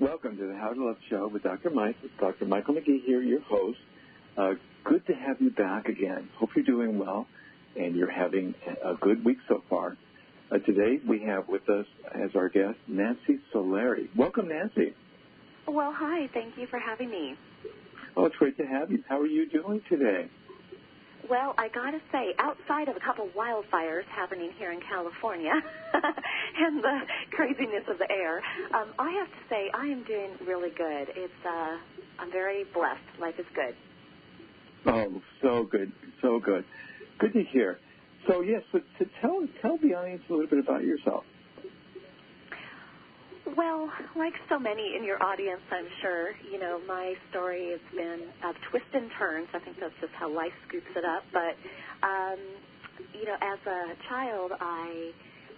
Welcome to the How to Love Show with Dr. Mike. It's Dr. Michael McGee here, your host. Good to have you back again. Hope you're doing well and you're having a good week so far. Today we have with us as our guest Nancy Solari. Welcome, Nancy. Well, hi. Thank you for having me. Oh, it's great to have you. How are you doing today? Well, I got to say, outside of a couple wildfires happening here in California and the craziness of the air, I have to say I am doing really good. I'm very blessed. Life is good. Oh, so good. So good. Good to hear. So, yes, so tell the audience a little bit about yourself. Well, like so many in your audience, I'm sure, my story has been of twists and turns. I think that's just how life scoops it up. But, as a child, I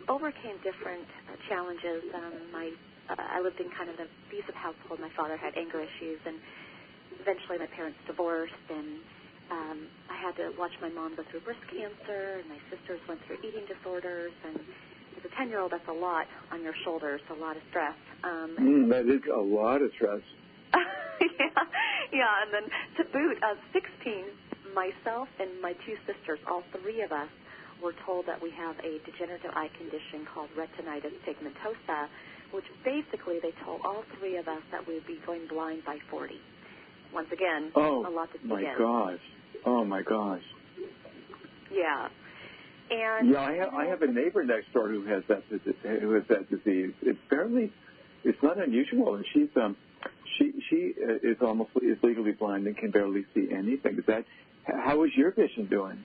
overcame different challenges. I lived in kind of an abusive household. My father had anger issues, and eventually my parents divorced, and I had to watch my mom go through breast cancer, and my sisters went through eating disorders, and as a 10-year-old, that's a lot on your shoulders, a lot of stress. That is a lot of stress. yeah, and then to boot, 16, myself and my two sisters, all three of us, were told that we have a degenerative eye condition called retinitis pigmentosa, which basically they told all three of us that we would be going blind by 40. Once again, a lot to begin. Oh, my gosh. Yeah. And I have a neighbor next door who has that disease. It's not unusual, and she is legally blind and can barely see anything. How is your vision doing?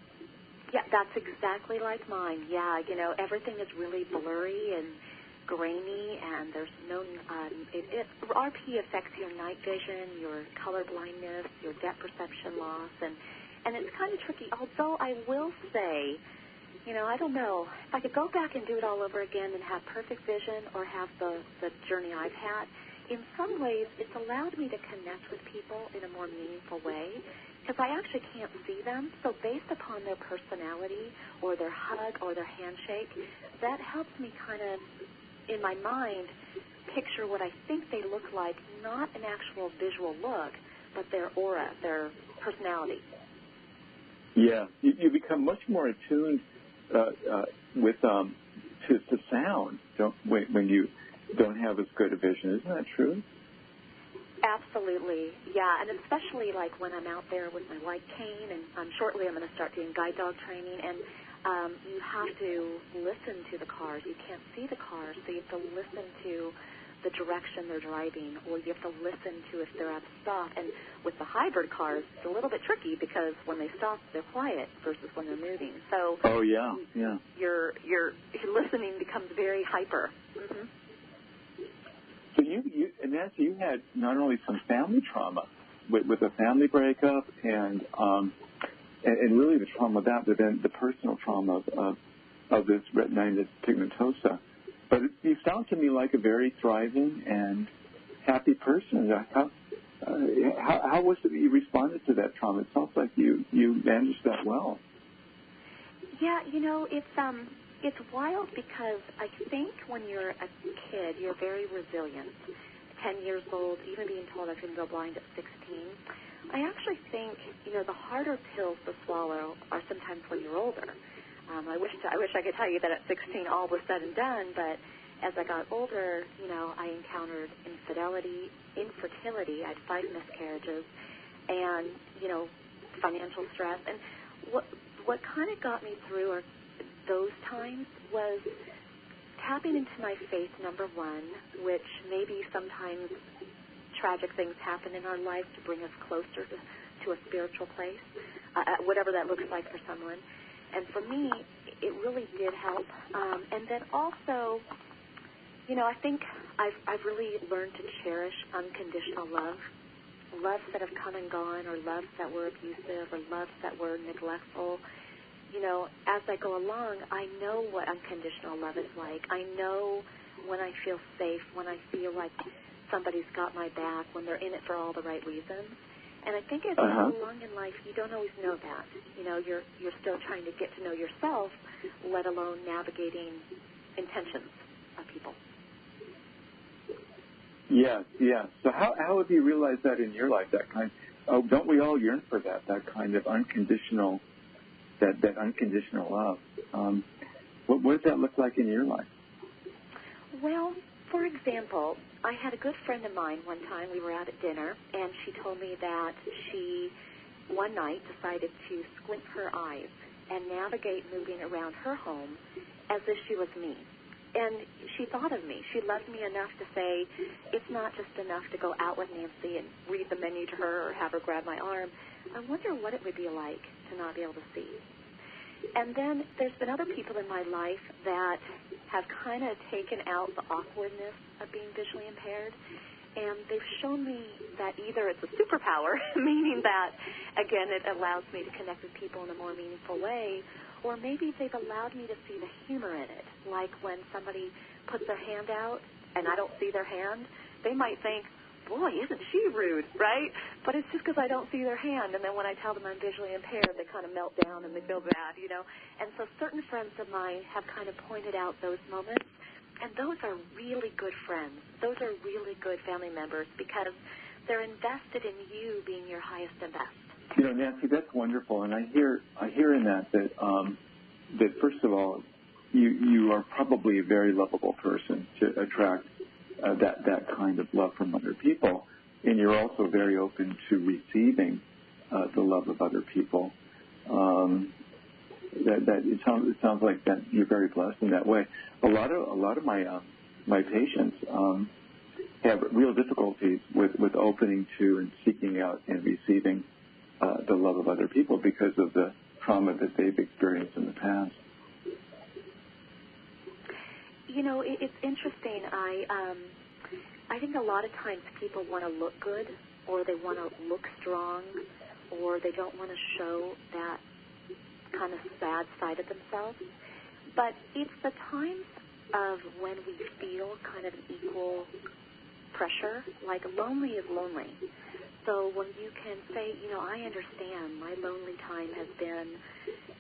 Yeah, that's exactly like mine. Yeah, everything is really blurry and grainy, and there's no RP affects your night vision, your color blindness, your depth perception loss, and it's kind of tricky. Although I will say, I don't know. If I could go back and do it all over again and have perfect vision or have the journey I've had, in some ways it's allowed me to connect with people in a more meaningful way because I actually can't see them. So based upon their personality or their hug or their handshake, that helps me kind of, in my mind, picture what I think they look like, not an actual visual look, but their aura, their personality. Yeah, you become much more attuned to sound when you don't have as good a vision. Isn't that true? Absolutely, yeah, and especially like when I'm out there with my white cane, and shortly I'm going to start doing guide dog training, and you have to listen to the cars. You can't see the cars, so you have to listen to the direction they're driving, or you have to listen to if they're at a stop. And with the hybrid cars, it's a little bit tricky because when they stop, they're quiet versus when they're moving. So your listening becomes very hyper. Mm-hmm. So and Nancy, you had not only some family trauma with a family breakup and really the trauma of that, but then the personal trauma of this retinitis pigmentosa. But you sound to me like a very thriving and happy person. How was it that you responded to that trauma? It sounds like you managed that well. Yeah, it's wild because I think when you're a kid, you're very resilient. 10 years old, even being told I couldn't go blind at 16. I actually think, the harder pills to swallow are sometimes when you're older. I wish I could tell you that at 16 all was said and done, but as I got older, I encountered infertility. I had 5 miscarriages, and financial stress. And what kind of got me through those times was tapping into my faith, number one, which maybe sometimes tragic things happen in our life to bring us closer to a spiritual place, whatever that looks like for someone. And for me, it really did help. And then also, I think I've really learned to cherish unconditional love, loves that have come and gone, or loves that were abusive, or loves that were neglectful. As I go along, I know what unconditional love is like. I know when I feel safe, when I feel like somebody's got my back, when they're in it for all the right reasons. And I think as you go along in life, you don't always know that. You're still trying to get to know yourself, let alone navigating intentions of people. Yes, yes. So how have you realized that in your life? That kind. Oh, don't we all yearn for that? That kind of unconditional, that unconditional love. What does that look like in your life? Well, for example, I had a good friend of mine one time. We were out at dinner, and she told me that she, one night, decided to squint her eyes and navigate moving around her home as if she was me. And she thought of me. She loved me enough to say, it's not just enough to go out with Nancy and read the menu to her or have her grab my arm. I wonder what it would be like to not be able to see. And then there's been other people in my life that have kind of taken out the awkwardness of being visually impaired, and they've shown me that either it's a superpower, meaning that, again, it allows me to connect with people in a more meaningful way, or maybe they've allowed me to see the humor in it, like when somebody puts their hand out and I don't see their hand, they might think, boy, isn't she rude, right? But it's just because I don't see their hand, and then when I tell them I'm visually impaired, they kind of melt down and they feel bad, you know. And so certain friends of mine have kind of pointed out those moments, and those are really good friends. Those are really good family members because they're invested in you being your highest and best. You know, Nancy, that's wonderful, and I hear in that first of all, you are probably a very lovable person to attract that kind of love from other people, and you're also very open to receiving the love of other people. It sounds like that you're very blessed in that way. A lot of my patients have real difficulties with opening to and seeking out and receiving the love of other people because of the trauma that they've experienced in the past. You know, it's interesting. I think a lot of times people want to look good, or they want to look strong, or they don't want to show that kind of sad side of themselves. But it's the times of when we feel kind of equal pressure, like lonely is lonely. So when you can say, you know, I understand my lonely time has been,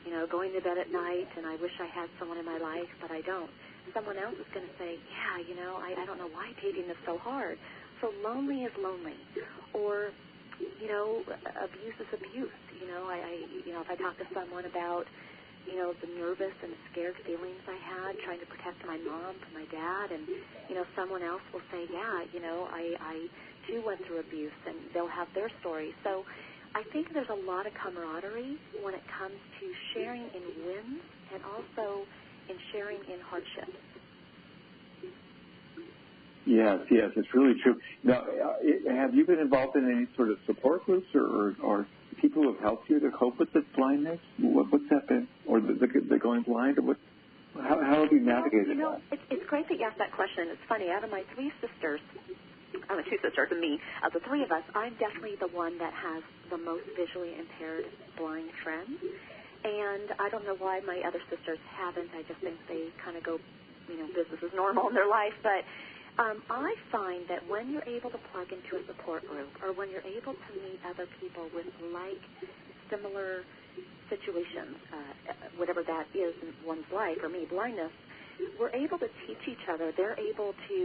you know, going to bed at night and I wish I had someone in my life, but I don't. Someone else is going to say, yeah, you know, I don't know why dating is so hard. So lonely is lonely. Or, you know, abuse is abuse. You know, if I talk to someone about, you know, the nervous and scared feelings I had trying to protect my mom from my dad, and, you know, someone else will say, yeah, you know, I too went through abuse, and they'll have their story. So I think there's a lot of camaraderie when it comes to sharing in wins and also in sharing in hardships. Yes, it's really true. Now, have you been involved in any sort of support groups or people who have helped you to cope with this blindness? What's that been? Or the going blind? Or how have you navigated that? It's great that you asked that question. It's funny. Out of my three sisters, two sisters and me, of the three of us, I'm definitely the one that has the most visually impaired blind friends. And I don't know why my other sisters haven't. I just think they kind of go, you know, business as normal in their life. But I find that when you're able to plug into a support group, or when you're able to meet other people with similar situations, whatever that is in one's life, or me, blindness, we're able to teach each other. They're able to,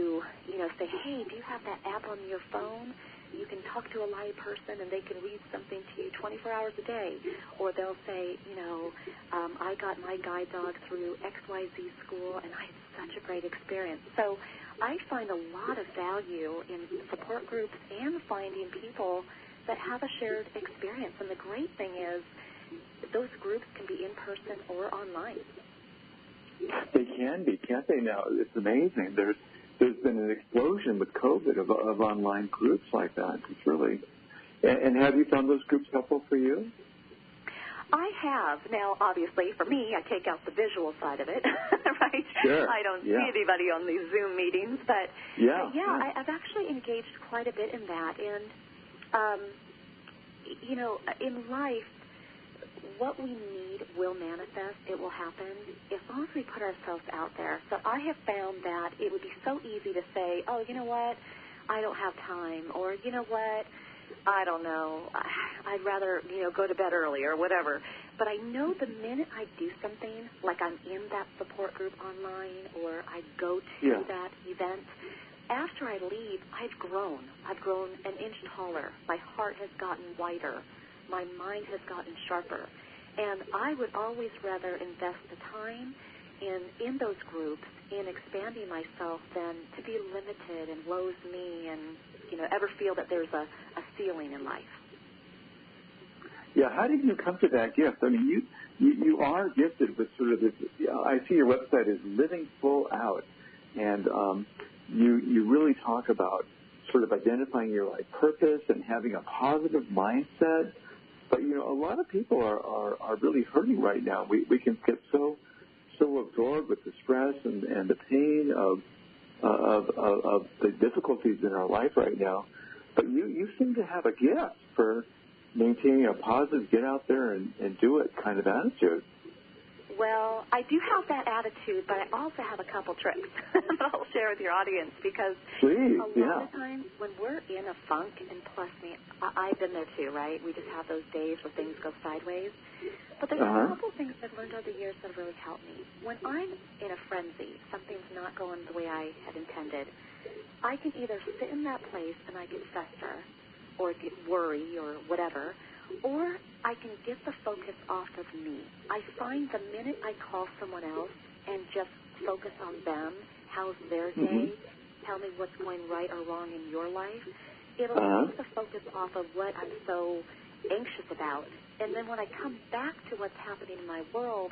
you know, say, hey, do you have that app on your phone? You can talk to a live person and they can read something to you 24 hours a day. Or they'll say, you know, I got my guide dog through XYZ school and I had such a great experience. So I find a lot of value in support groups and finding people that have a shared experience. And the great thing is those groups can be in person or online. They can be, can't they now? It's amazing. There's been an explosion with COVID of online groups like that. It's really... And have you found those groups helpful for you? I have. Now, obviously, for me, I take out the visual side of it, right? Sure. I don't see anybody on these Zoom meetings, but I've actually engaged quite a bit in that. And, you know, in life, what we need will manifest. It will happen as long as we put ourselves out there. So I have found that it would be so easy to say, oh, you know what, I don't have time, or you know what, I don't know, I'd rather, you know, go to bed early or whatever. But I know the minute I do something, like I'm in that support group online or I go to that event, after I leave, I've grown. I've grown an inch taller. My heart has gotten wider. My mind has gotten sharper. And I would always rather invest the time in those groups, in expanding myself, than to be limited and woe's me and, ever feel that there's a ceiling in life. Yeah, how did you come to that gift? I mean, you are gifted with sort of this, I see your website is Living Full Out, and you really talk about sort of identifying your life purpose and having a positive mindset. But, a lot of people are really hurting right now. We can get so absorbed with the stress and the pain of the difficulties in our life right now. But you seem to have a gift for maintaining a positive, get out there and do it kind of attitude. Well, I do have that attitude, but I also have a couple tricks that I'll share with your audience, because Please, a lot of times when we're in a funk, and plus me, I've been there too, right? We just have those days where things go sideways. But there's a couple things I've learned over the years that have really helped me. When I'm in a frenzy, something's not going the way I had intended, I can either sit in that place and I can fester or get worry or whatever, or I can get the focus off of me. I find the minute I call someone else and just focus on them, how's their day, tell me what's going right or wrong in your life, it'll take the focus off of what I'm so anxious about. And then when I come back to what's happening in my world,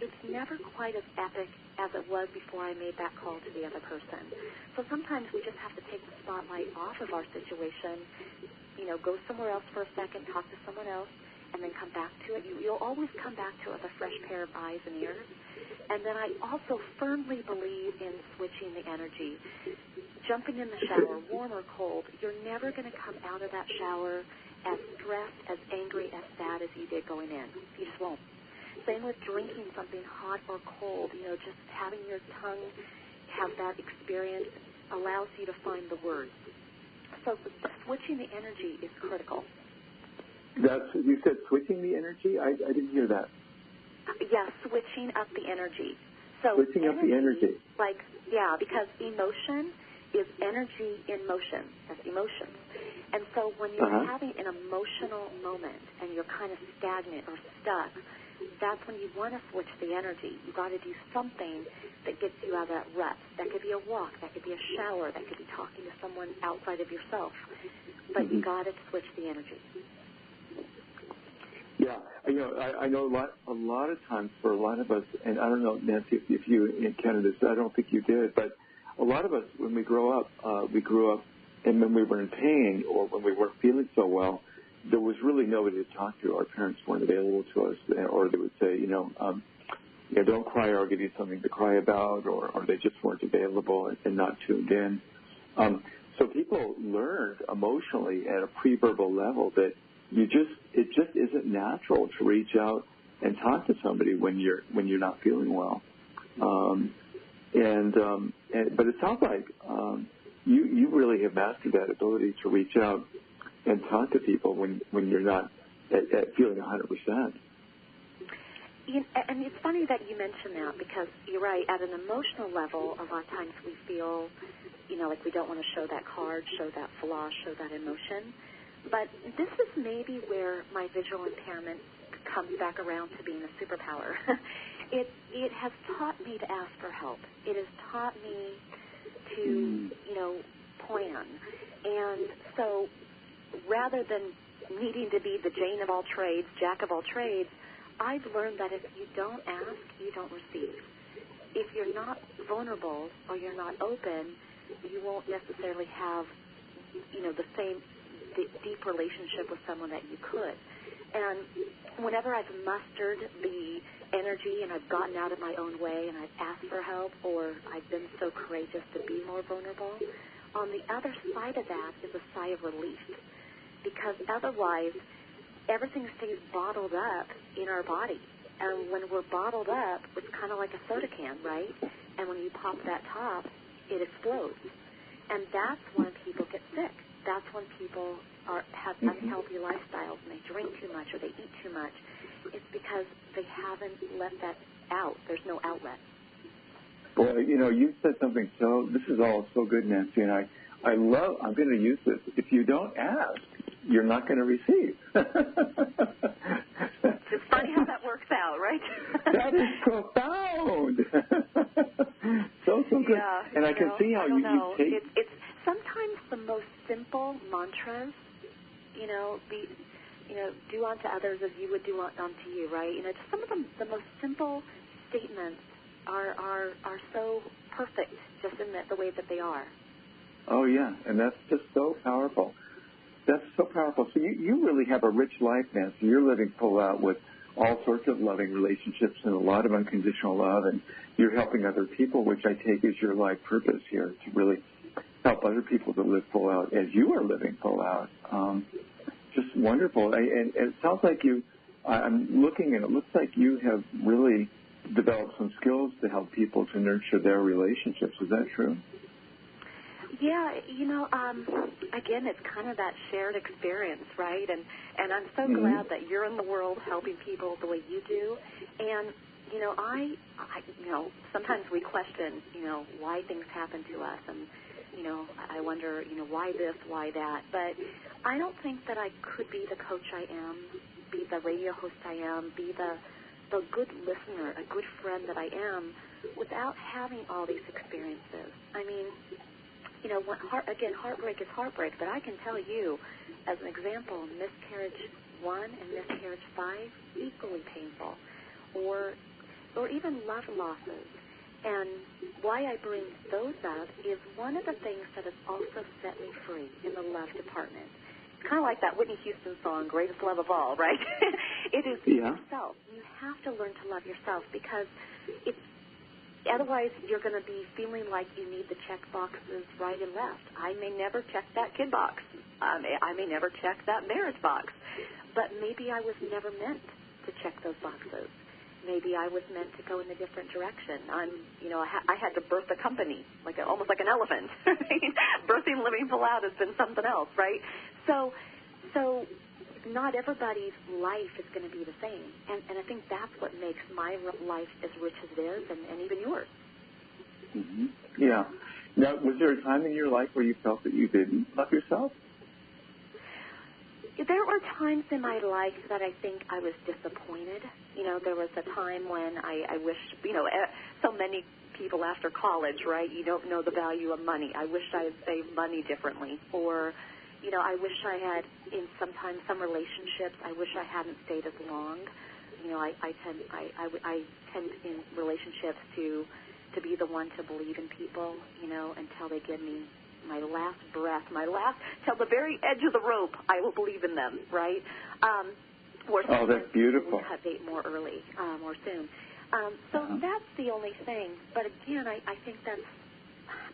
it's never quite as epic as it was before I made that call to the other person. So sometimes we just have to take the spotlight off of our situation, go somewhere else for a second, talk to someone else, and then come back to it. You'll always come back to it with a fresh pair of eyes and ears. And then I also firmly believe in switching the energy. Jumping in the shower, warm or cold, you're never going to come out of that shower as stressed, as angry, as sad as you did going in. You just won't. Same with drinking something hot or cold. Just having your tongue have that experience allows you to find the words. So switching the energy is critical. You said switching the energy? I didn't hear that. Yeah, switching up the energy. So switching up the energy. Because emotion is energy in motion. That's emotions. And so when you're having an emotional moment and you're kind of stagnant or stuck, that's when you want to switch the energy. You've got to do something that gets you out of that rut. That could be a walk. That could be a shower. That could be talking to someone outside of yourself. But you got to switch the energy. Yeah, I know a lot of times for a lot of us, and I don't know, Nancy, if you encountered this, I don't think you did, but a lot of us, when we grew up, and when we were in pain or when we weren't feeling so well, there was really nobody to talk to. Our parents weren't available to us, or they would say, don't cry, or I'll give you something to cry about, or they just weren't available and not tuned in. So people learned emotionally at a pre-verbal level that it just isn't natural to reach out and talk to somebody when you're not feeling well. But it sounds like you really have mastered that ability to reach out and talk to people when you're not at feeling 100%. And it's funny that you mention that, because you're right. At an emotional level, a lot of times we feel, like we don't want to show that card, show that flaw, show that emotion. But this is maybe where my visual impairment comes back around to being a superpower. It has taught me to ask for help. It has taught me to, plan. And so rather than needing to be the Jane of all trades, Jack of all trades, I've learned that if you don't ask, you don't receive. If you're not vulnerable or you're not open, you won't necessarily have, the same deep relationship with someone that you could. And whenever I've mustered the energy and I've gotten out of my own way and I've asked for help, or I've been so courageous to be more vulnerable, on the other side of that is a sigh of relief. Because otherwise, everything stays bottled up in our body. And when we're bottled up, it's kind of like a soda can, right? And when you pop that top, it explodes. And that's when people get sick. That's when people have unhealthy lifestyles and they drink too much or they eat too much. It's because they haven't let that out. There's no outlet. Boy, you said something this is all so good, Nancy, and I'm going to use this. If you don't ask, you're not going to receive. It's funny how that works out, right? That is profound. So good. Yeah, and I can see how you take... It's sometimes the most simple mantras, do unto others as you would do unto you, right? Just some of the most simple statements are so perfect just in the way that they are. Oh, yeah, and that's just so powerful. That's so powerful. So you really have a rich life, Nancy. You're living full out with all sorts of loving relationships and a lot of unconditional love, and you're helping other people, which I take as your life purpose here, to really help other people to live full out as you are living full out. Just wonderful. And it sounds like I'm looking and it looks like you have really developed some skills to help people to nurture their relationships. Is that true? Yeah, again, it's kind of that shared experience, right? And I'm so glad that you're in the world helping people the way you do. And, I sometimes we question, why things happen to us. And, I wonder, why this, why that. But I don't think that I could be the coach I am, be the radio host I am, be the good listener, a good friend that I am, without having all these experiences. I mean, heartbreak is heartbreak, but I can tell you, as an example, miscarriage 1 and miscarriage 5, equally painful, or even love losses. And why I bring those up is one of the things that has also set me free in the love department. It's kind of like that Whitney Houston song, Greatest Love of All, right? It is yourself. You have to learn to love yourself because otherwise you're going to be feeling like you need the check boxes right and left. I may never check that kid box. I may never check that marriage box. But maybe I was never meant to check those boxes. Maybe I was meant to go in a different direction. I had to birth a company, almost like an elephant. Birthing Living Full Out has been something else, right? So not everybody's life is going to be the same. And I think that's what makes my life as rich as it is, and even yours. Mm-hmm. Yeah. Now, was there a time in your life where you felt that you didn't love yourself? There were times in my life that I think I was disappointed. There was a time when I wished, so many people after college, right, you don't know the value of money. I wished I had saved money differently. Or, I wish I had, in sometimes some relationships, I wish I hadn't stayed as long. I tend in relationships to be the one to believe in people, until they give me my last breath, till the very edge of the rope, I will believe in them, right? That's beautiful. We cut date more early, more soon. So that's the only thing. But again, I think that's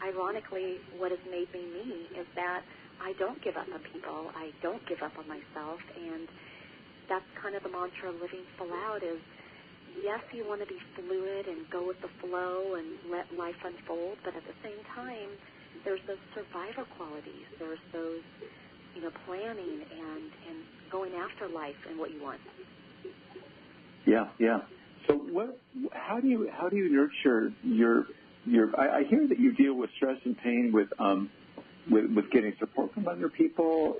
ironically what has made me me is that I don't give up on people. I don't give up on myself. And that's kind of the mantra of living full out is, yes, you want to be fluid and go with the flow and let life unfold, but at the same time, there's those survivor qualities. There's those, planning and going after life and what you want. Yeah. So how do you nurture your I hear that you deal with stress and pain with getting support from other people,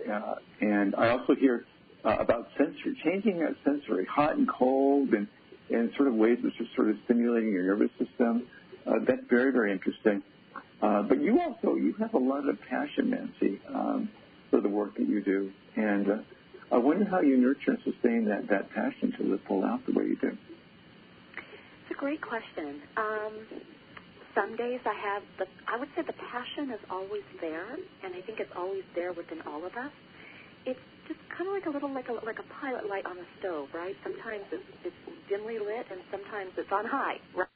and I also hear about changing that sensory, hot and cold, and sort of ways which are sort of stimulating your nervous system. That's very, very interesting. But you have a lot of passion, Nancy, for the work that you do. And I wonder how you nurture and sustain that passion to live full out the way you do. It's a great question. Some days I would say the passion is always there, and I think it's always there within all of us. It's just kind of like a pilot light on a stove, right? Sometimes it's dimly lit, and sometimes it's on high, right?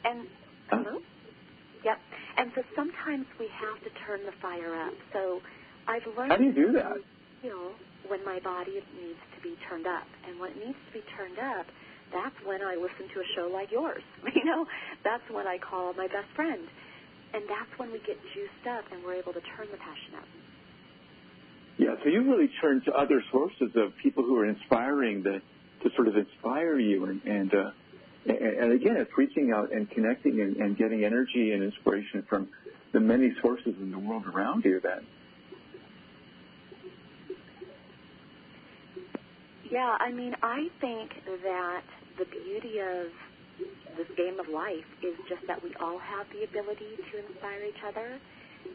And hello? Yep. And so sometimes we have to turn the fire up. So I've learned... How do you do that? When my body needs to be turned up. And when it needs to be turned up, that's when I listen to a show like yours. That's when I call my best friend. And that's when we get juiced up and we're able to turn the passion up. Yeah, so you really turn to other sources of people who are inspiring to sort of inspire you and And again, it's reaching out and connecting and getting energy and inspiration from the many sources in the world around you then. Yeah, I mean, I think that the beauty of this game of life is just that we all have the ability to inspire each other.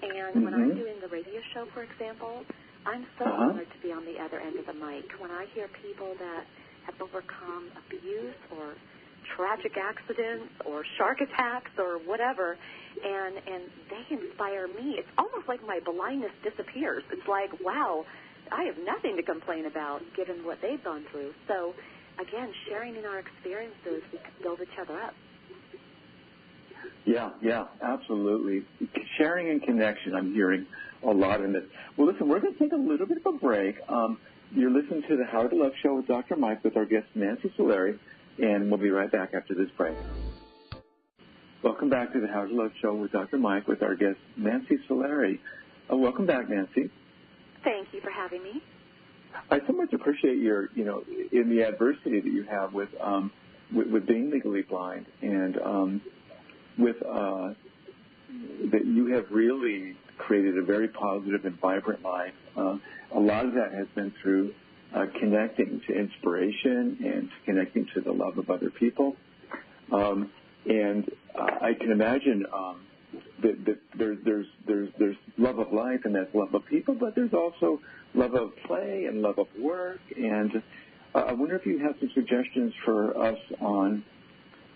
And when I'm doing the radio show, for example, I'm so honored to be on the other end of the mic. When I hear people that have overcome abuse or tragic accidents or shark attacks or whatever, and they inspire me, it's almost like my blindness disappears. It's like, wow, I have nothing to complain about given what they've gone through. So, again, sharing in our experiences, we can build each other up. Yeah, absolutely. Sharing and connection, I'm hearing a lot in this. Well, listen, we're going to take a little bit of a break. You're listening to the How to Love Show with Dr. Mike with our guest Nancy Solari, and we'll be right back after this break. Welcome back to the How to Love Show with Dr. Mike with our guest Nancy Solari. Welcome back, Nancy. Thank you for having me. I so much appreciate your, in the adversity that you have with being legally blind, and with that you have really created a very positive and vibrant life. A lot of that has been through connecting to inspiration and connecting to the love of other people. And I can imagine that there's love of life, and that's love of people, but there's also love of play and love of work. And I wonder if you have some suggestions for us on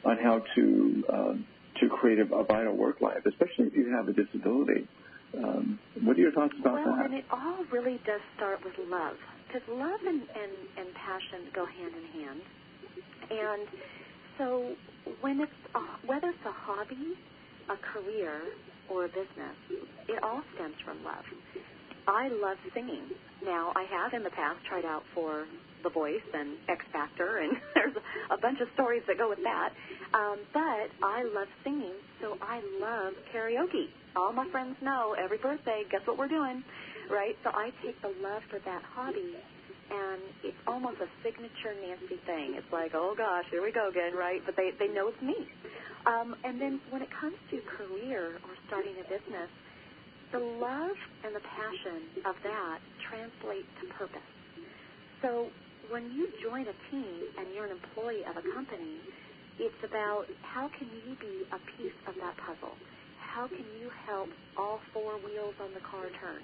how to create a vital work life, especially if you have a disability. What are your thoughts about that? Well, and it all really does start with love, because love and passion go hand in hand. And so when whether it's a hobby, a career, or a business, it all stems from love. I love singing. Now, I have in the past tried out for The Voice and X Factor, and there's a bunch of stories that go with that. But I love singing, so I love karaoke. All my friends know every birthday, guess what we're doing, right? So I take the love for that hobby, and it's almost a signature Nancy thing. It's like, oh, gosh, here we go again, right? But they know it's me. And then when it comes to career or starting a business, the love and the passion of that translates to purpose. So when you join a team and you're an employee of a company, it's about how can you be a piece of that puzzle? How can you help all four wheels on the car turn?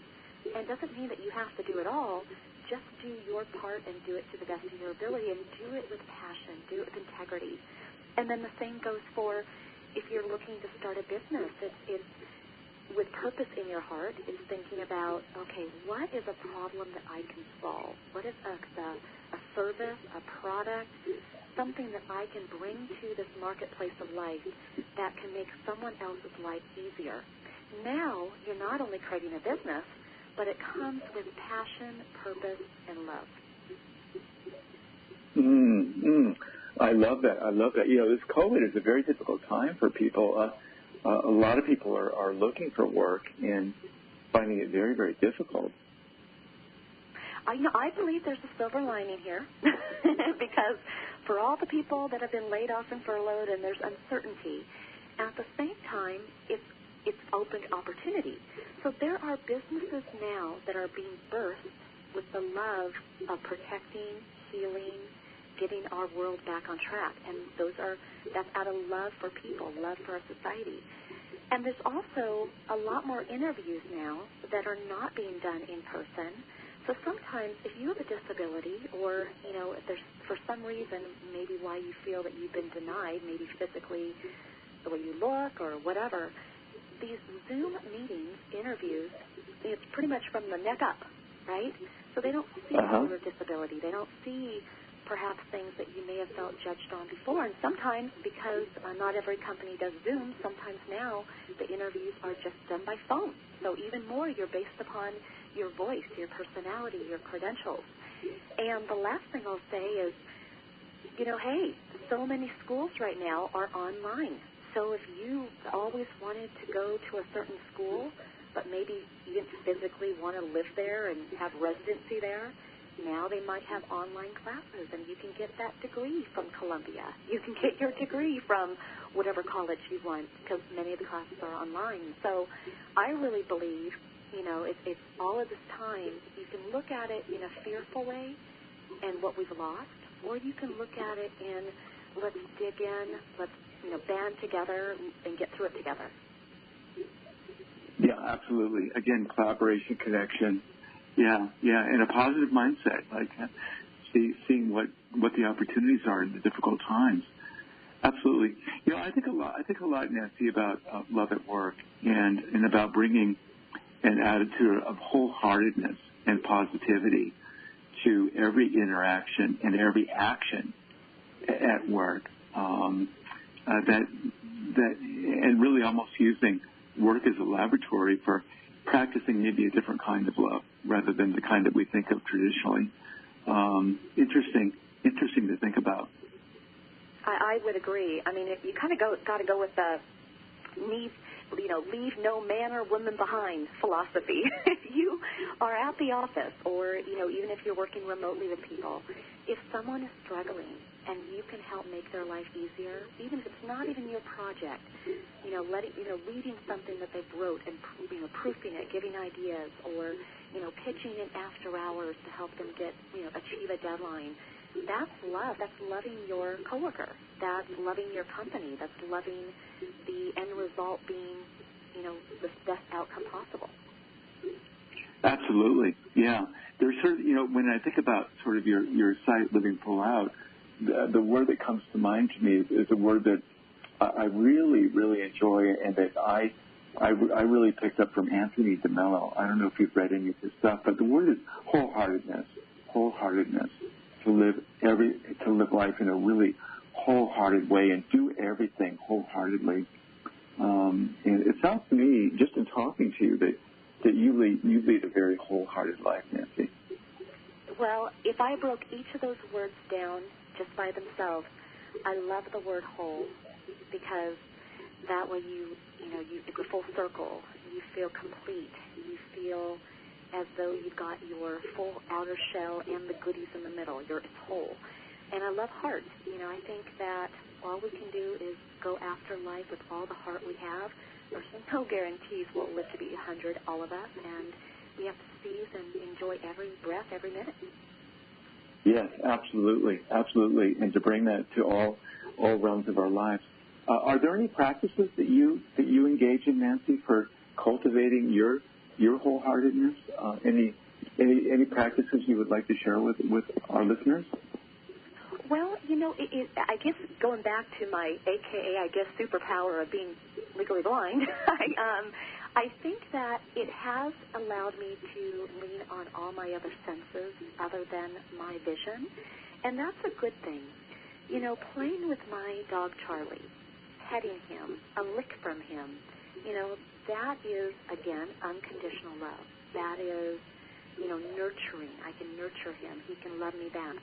And it doesn't mean that you have to do it all. Just do your part and do it to the best of your ability, and do it with passion, do it with integrity. And then the same goes for if you're looking to start a business. It's with purpose in your heart. It's thinking about, okay, what is a problem that I can solve? What is a service, a product, something that I can bring to this marketplace of life that can make someone else's life easier? Now you're not only creating a business, but it comes with passion, purpose, and love. I love that. This COVID is a very difficult time for people. A lot of people are looking for work and finding it very, very difficult. I believe there's a silver lining here because for all the people that have been laid off and furloughed and there's uncertainty, at the same time, it's opened opportunity. So there are businesses now that are being birthed with the love of protecting, healing, getting our world back on track. And that's out of love for people, love for our society. And there's also a lot more interviews now that are not being done in person. So sometimes if you have a disability or, if there's for some reason maybe why you feel that you've been denied, maybe physically the way you look or whatever, these Zoom meetings, interviews, it's pretty much from the neck up, right? So they don't see your disability. They don't see perhaps things that you may have felt judged on before. And sometimes, because not every company does Zoom, sometimes now the interviews are just done by phone. So even more, you're based upon your voice, your personality, your credentials. And the last thing I'll say is, hey, so many schools right now are online. So if you always wanted to go to a certain school, but maybe you didn't physically want to live there and have residency there, Now they might have online classes, and you can get that degree from Columbia. You can get your degree from whatever college you want, because many of the classes are online. So I really believe, it's all of this time, you can look at it in a fearful way and what we've lost, or you can look at it in let's dig in, let's band together and get through it together. Yeah, absolutely. Again, collaboration, connection. Yeah, and a positive mindset, like seeing what the opportunities are in the difficult times. Absolutely. I think a lot, Nancy, about love at work and about bringing an attitude of wholeheartedness and positivity to every interaction and every action at work. And really almost using work as a laboratory for practicing maybe a different kind of love rather than the kind that we think of traditionally. Interesting to think about. I would agree. I mean, you kind of got to go with the leave no man or woman behind philosophy. If you are at the office or, even if you're working remotely with people, if someone is struggling and you can help make their life easier, even if it's not even your project, reading something that they've wrote and, proofing it, giving ideas, or, pitching in after hours to help them achieve a deadline. That's love. That's loving your coworker. That's loving your company. That's loving the end result being, the best outcome possible. Absolutely. Yeah. There's sort of, when I think about sort of your site, Living Full Out, the word that comes to mind to me is a word that I really, really enjoy and that I really picked up from Anthony DeMello. I don't know if you've read any of his stuff, but the word is wholeheartedness. Wholeheartedness. To live life in a really wholehearted way and do everything wholeheartedly. And it sounds to me, just in talking to you, that you lead a very wholehearted life, Nancy. Well, if I broke each of those words down just by themselves, I love the word whole, because that way it's a full circle. You feel complete. You feel as though you've got your full outer shell and the goodies in the middle. It's whole. And I love heart. I think that all we can do is go after life with all the heart we have. There's no guarantees we'll live to be 100, all of us, and we have to seize and enjoy every breath, every minute. Yes, absolutely. And to bring that to all realms of our lives. Are there any practices that you engage in, Nancy, for cultivating your wholeheartedness? Any practices you would like to share with our listeners? Well, I guess going back to my AKA, superpower of being legally blind, I think that it has allowed me to lean on all my other senses other than my vision, and that's a good thing. Playing with my dog Charlie, petting him, a lick from him, that is, again, unconditional love. That is, nurturing. I can nurture him. He can love me back.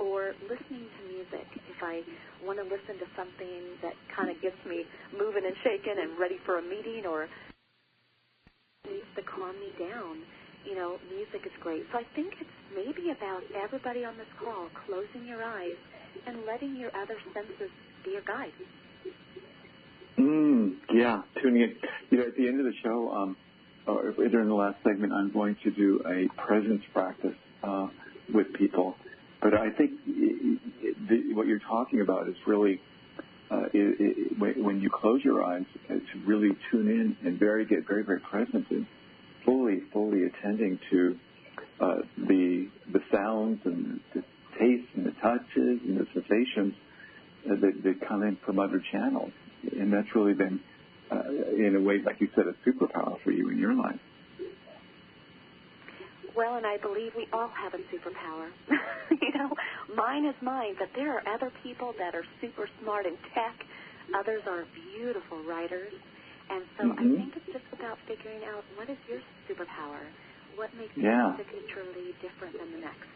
Or listening to music. If I want to listen to something that kind of gets me moving and shaking and ready for a meeting or needs to calm me down, music is great. So I think it's maybe about everybody on this call closing your eyes and letting your other senses be your guide. Yeah, tuning in. At the end of the show, or during the last segment, I'm going to do a presence practice with people. But I think what you're talking about is really when you close your eyes, to really tune in and get very, very present and fully attending to the sounds and the tastes and the touches and the sensations that come in from other channels. And that's really been, in a way, like you said, a superpower for you in your life. Well, and I believe we all have a superpower. Mine is mine, but there are other people that are super smart in tech. Others are beautiful writers. And so I think it's just about figuring out what is your superpower, what makes you signaturally different than the next.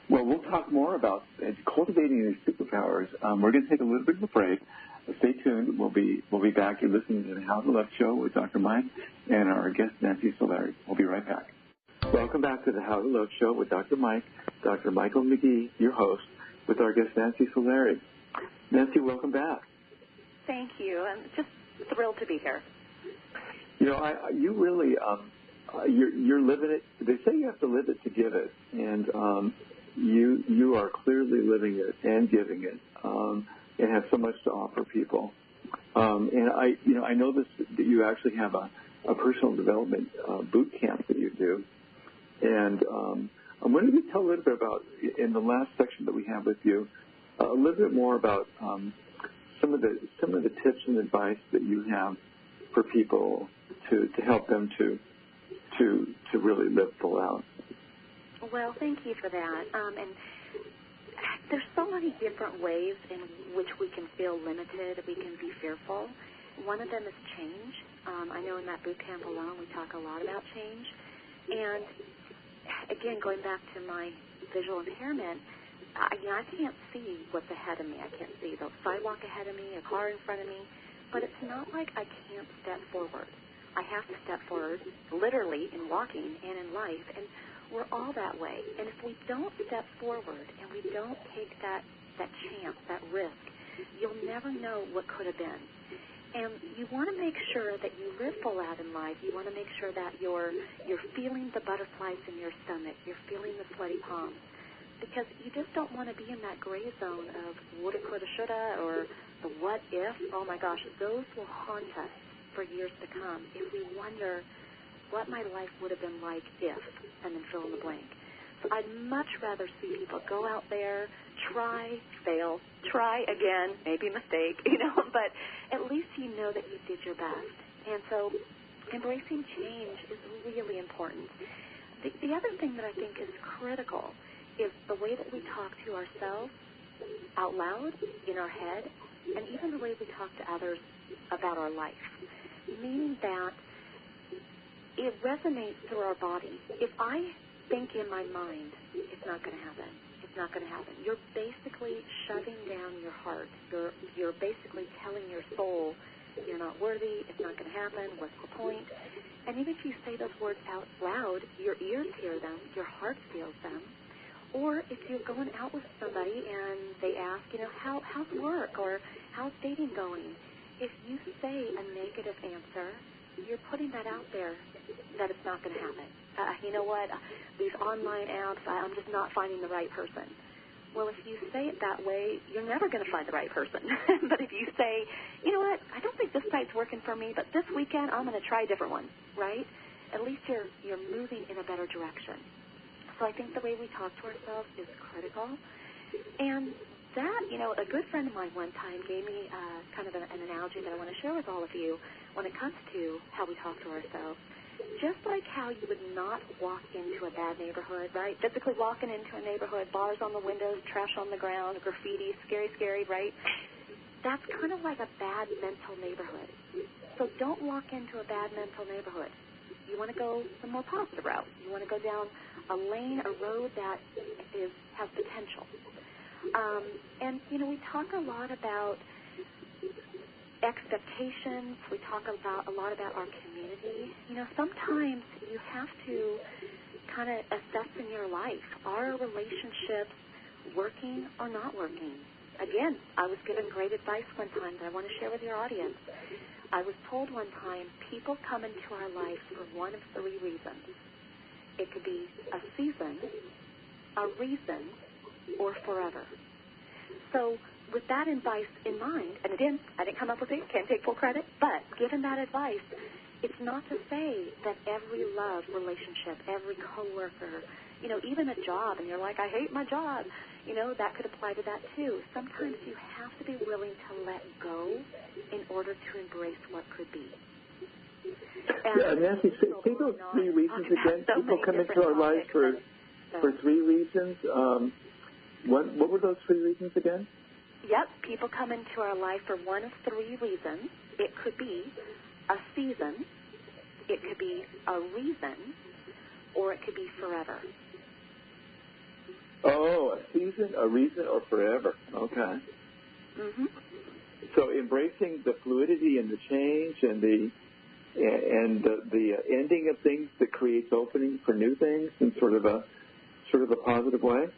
Well, we'll talk more about cultivating these superpowers. We're going to take a little bit of a break. Stay tuned. We'll be back. You're listening to the How to Love Show with Dr. Mike and our guest, Nancy Solari. We'll be right back. Welcome Welcome back to the How to Love Show with Dr. Michael McGee, your host, with our guest Nancy Solari. Nancy, welcome back. Thank you. I'm just thrilled to be here. You know, you really, you're living it. They say you have to live it to give it, and you are clearly living it and giving it, and have so much to offer people. And I know that you actually have a personal development boot camp that you do, and I'm wondering if you tell a little bit about, in the last section that we have with you, a little bit more about some of the tips and advice that you have for people to help them to really live full out. Well, thank you for that. And there's so many different ways in which we can feel limited, we can be fearful. One of them is change. I know in that boot camp alone we talk a lot about change. And again, going back to my visual impairment, I can't see what's ahead of me. I can't see the sidewalk ahead of me, a car in front of me. But it's not like I can't step forward. I have to step forward, literally, in walking and in life. And we're all that way. And if we don't step forward and we don't take that chance, that risk, you'll never know what could have been. And you want to make sure that you live full out in life. You want to make sure that you're feeling the butterflies in your stomach. You're feeling the sweaty palms. Because you just don't want to be in that gray zone of woulda, coulda, shoulda, or the what if. Oh, my gosh, those will haunt us for years to come if we wonder what my life would have been like if, and then fill in the blank. So I'd much rather see people go out there, try, fail, try again, maybe mistake, but at least you know that you did your best. And so embracing change is really important. The other thing that I think is critical is the way that we talk to ourselves out loud, in our head, and even the way we talk to others about our life, meaning that it resonates through our body. If I think in my mind, it's not going to happen. It's not going to happen. You're basically shutting down your heart. You're basically telling your soul, you're not worthy, it's not going to happen, what's the point? And even if you say those words out loud, your ears hear them, your heart feels them. Or if you're going out with somebody and they ask, how's work or how's dating going? If you say a negative answer, you're putting that out there that it's not going to happen. You know what? These online apps, I'm just not finding the right person. Well, if you say it that way, you're never going to find the right person. But if you say, you know what, I don't think this site's working for me, but this weekend I'm going to try a different one, right? At least you're moving in a better direction. So I think the way we talk to ourselves is critical. And that, a good friend of mine one time gave me kind of an analogy that I want to share with all of you when it comes to how we talk to ourselves. Just like how you would not walk into a bad neighborhood, right? Physically walking into a neighborhood, bars on the windows, trash on the ground, graffiti, scary, right? That's kind of like a bad mental neighborhood. So don't walk into a bad mental neighborhood. You want to go the more positive route. You want to go down a lane, a road that has potential. And, we talk a lot about expectations. We talk a lot about our community. Sometimes you have to kind of assess in your life, are relationships working or not working? Again, I was given great advice one time that I want to share with your audience. I was told one time, people come into our life for one of three reasons. It could be a season, a reason, or forever. So with that advice in mind, and again, I didn't come up with it, can't take full credit, but given that advice, it's not to say that every love relationship, every coworker, even a job, and you're like, I hate my job, that could apply to that too. Sometimes you have to be willing to let go in order to embrace what could be. And Nancy, say those three reasons again. People come into our lives for three reasons. What were those three reasons again? Yep, people come into our life for one of three reasons. It could be a season, it could be a reason, or it could be forever. Oh, a season, a reason, or forever. Okay. Mm-hmm. So embracing the fluidity and the change and and the ending of things that creates opening for new things in sort of a positive way?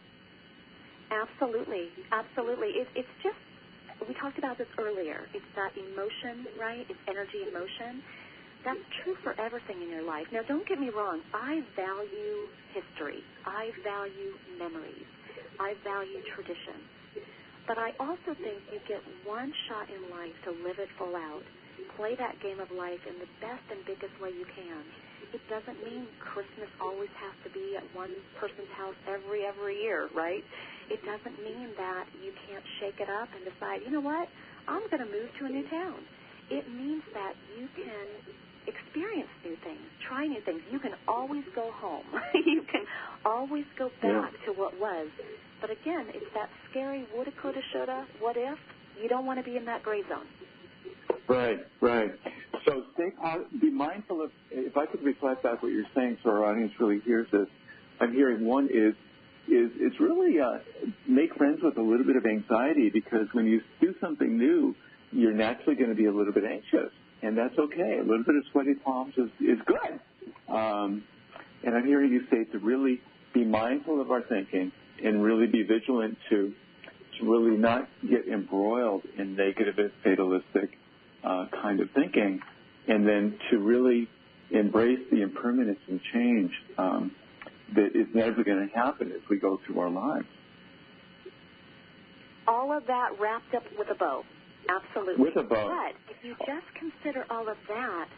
Absolutely, absolutely. It's just, we talked about this earlier. It's that emotion, right? It's energy and motion. That's true for everything in your life. Now, don't get me wrong. I value history. I value memories. I value tradition. But I also think you get one shot in life to live it full out. Play that game of life in the best and biggest way you can. It doesn't mean Christmas always has to be at one person's house every year, right? It doesn't mean that you can't shake it up and decide, you know what, I'm going to move to a new town. It means that you can experience new things, try new things. You can always go home. You can always go back to what was. But again, it's that scary woulda, coulda, shoulda, what if. You don't want to be in that gray zone. Right. So be mindful of, if I could reflect back what you're saying so our audience really hears this, I'm hearing one is really make friends with a little bit of anxiety, because when you do something new, you're naturally going to be a little bit anxious, and that's okay. A little bit of sweaty palms is good. And I'm hearing you say to really be mindful of our thinking and really be vigilant to really not get embroiled in negative and fatalistic kind of thinking, and then to really embrace the impermanence and change that is never going to happen as we go through our lives. All of that wrapped up with a bow. Absolutely. With a bow. But if you just consider all of that,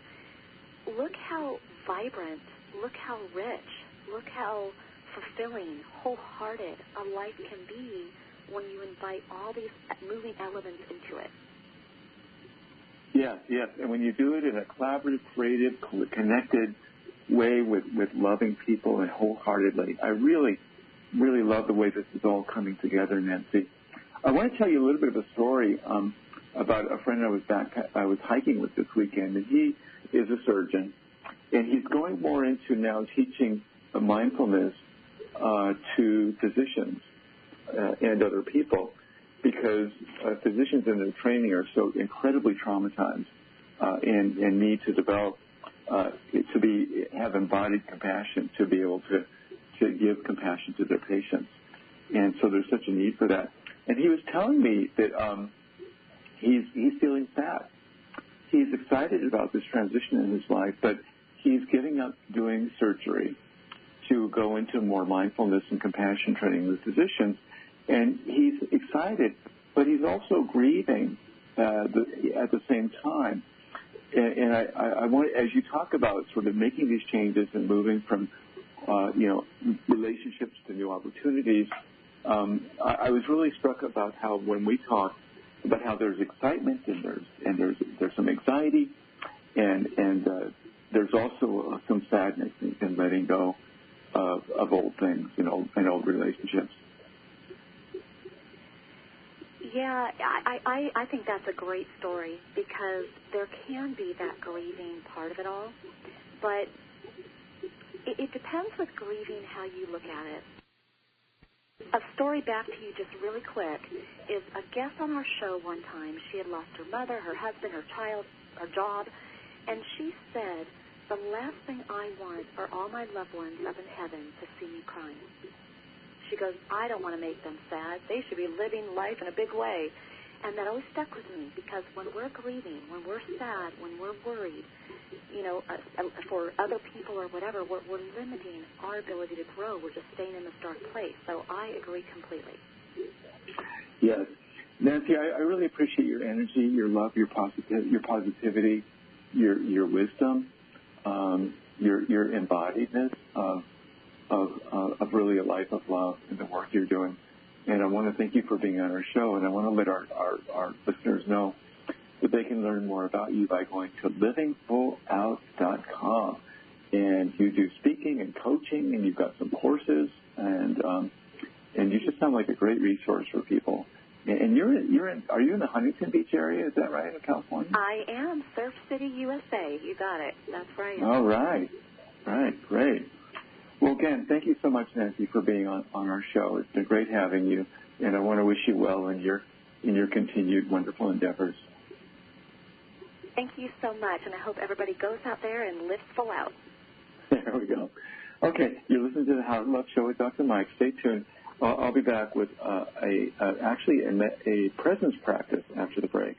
look how vibrant, look how rich, look how fulfilling, wholehearted a life can be when you invite all these moving elements into it. Yes. And when you do it in a collaborative, creative, connected way with loving people and wholeheartedly, I really, really love the way this is all coming together, Nancy. I want to tell you a little bit of a story about a friend I was hiking with this weekend, and he is a surgeon, and he's going more into now teaching mindfulness to physicians and other people, because physicians in their training are so incredibly traumatized and need to develop have embodied compassion to be able to give compassion to their patients, and so there's such a need for that. And he was telling me that he's feeling sad. He's excited about this transition in his life, but he's giving up doing surgery to go into more mindfulness and compassion training with physicians. And he's excited, but he's also grieving at the same time. And I want, as you talk about sort of making these changes and moving from, relationships to new opportunities, I was really struck about how when we talk about how there's excitement and there's some anxiety, and there's also some sadness in letting go of old things, and old relationships. Yeah, I think that's a great story, because there can be that grieving part of it all, but it depends with grieving how you look at it. A story back to you just really quick is a guest on our show one time. She had lost her mother, her husband, her child, her job, and she said, the last thing I want are all my loved ones up in heaven to see me crying. She goes, I don't want to make them sad. They should be living life in a big way. And that always stuck with me, because when we're grieving, when we're sad, when we're worried, for other people or whatever, we're limiting our ability to grow. We're just staying in this dark place. So I agree completely. Yes. Nancy, I really appreciate your energy, your love, your positivity, your wisdom, your embodiedness of really a life of love and the work you're doing. And I want to thank you for being on our show, and I want to let our listeners know that they can learn more about you by going to livingfullout.com. And you do speaking and coaching, and you've got some courses, and you just sound like a great resource for people. And are you in the Huntington Beach area? Is that right, in California? I am. Surf City, USA. You got it. That's right. All right. Great. Well, again, thank you so much, Nancy, for being on our show. It's been great having you, and I want to wish you well in your continued wonderful endeavors. Thank you so much, and I hope everybody goes out there and lives full out. There we go. Okay, you're listening to the How to Love Show with Dr. Mike. Stay tuned. I'll be back with actually a presence practice after the break.